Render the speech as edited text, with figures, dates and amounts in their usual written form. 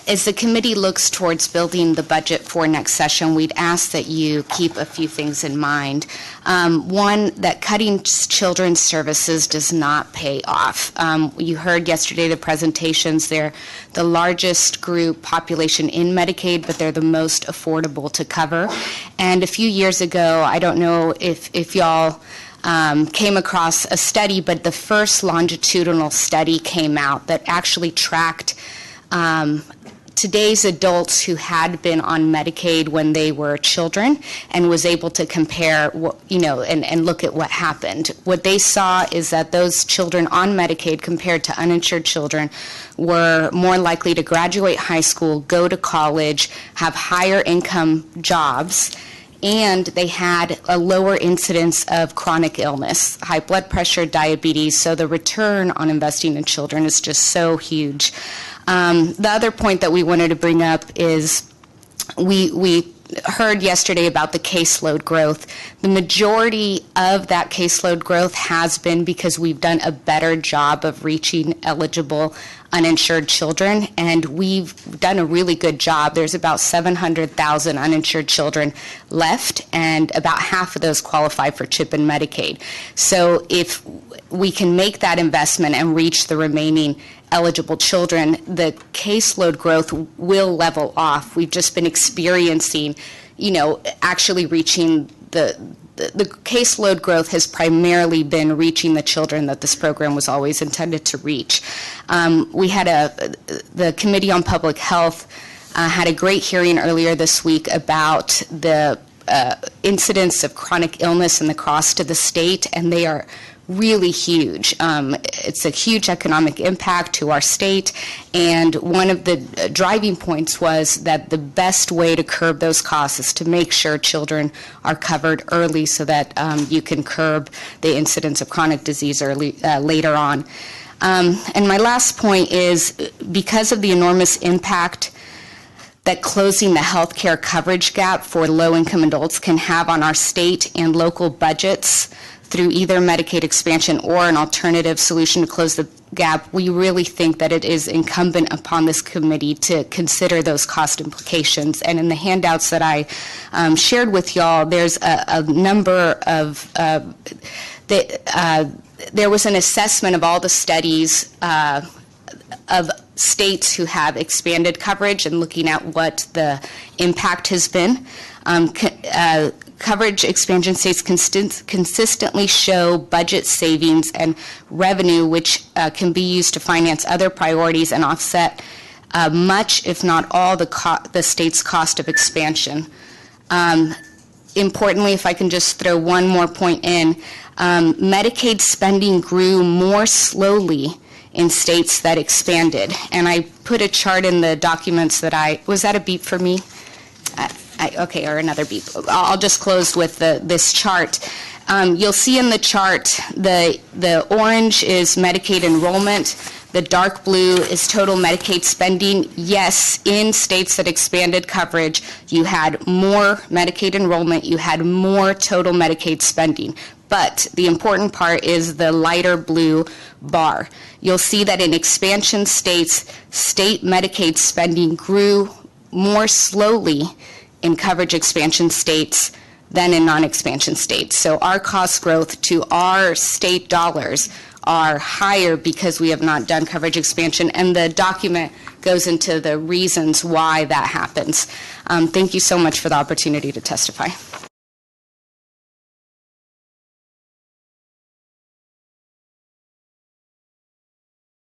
as the committee looks towards building the budget for next session, we'd ask that you keep a few things in mind. One, that cutting children's services does not pay off. You heard yesterday the presentations. They're the largest group population in Medicaid, but they're the most affordable to cover. And a few years ago, I don't know if y'all came across a study, but the first longitudinal study came out that actually tracked today's adults who had been on Medicaid when they were children and was able to compare, and look at what happened. What they saw is that those children on Medicaid compared to uninsured children were more likely to graduate high school, go to college, have higher income jobs, and they had a lower incidence of chronic illness, high blood pressure, diabetes, so the return on investing in children is just so huge. The other point that we wanted to bring up is we heard yesterday about the caseload growth. The majority of that caseload growth has been because we've done a better job of reaching eligible uninsured children, and we've done a really good job. There's about 700,000 uninsured children left, and about half of those qualify for CHIP and Medicaid. So if we can make that investment and reach the remaining eligible children, the caseload growth will level off. We've just been experiencing, actually reaching the caseload growth has primarily been reaching the children that this program was always intended to reach. We had the Committee on Public Health had a great hearing earlier this week about the incidence of chronic illness and the cost to the state, and they are really huge. It's a huge economic impact to our state, and one of the driving points was that the best way to curb those costs is to make sure children are covered early so that you can curb the incidence of chronic disease later on. And my last point is, because of the enormous impact that closing the health care coverage gap for low-income adults can have on our state and local budgets through either Medicaid expansion or an alternative solution to close the gap, we really think that it is incumbent upon this committee to consider those cost implications. And in the handouts that I shared with y'all, there's a number of, there was an assessment of all the studies of states who have expanded coverage and looking at what the impact has been. Coverage expansion states consistently show budget savings and revenue which can be used to finance other priorities and offset much, if not all, the state's cost of expansion. Importantly, if I can just throw one more point in, Medicaid spending grew more slowly in states that expanded. And I put a chart in the documents that was that a beep for me? Okay, or another beep. I'll just close with this chart. You'll see in the chart the orange is Medicaid enrollment. The dark blue is total Medicaid spending. Yes, in states that expanded coverage, you had more Medicaid enrollment, you had more total Medicaid spending. But the important part is the lighter blue bar. You'll see that in expansion states, state Medicaid spending grew more slowly in coverage expansion states than in non-expansion states. So our cost growth to our state dollars are higher because we have not done coverage expansion, and the document goes into the reasons why that happens. Thank you so much for the opportunity to testify.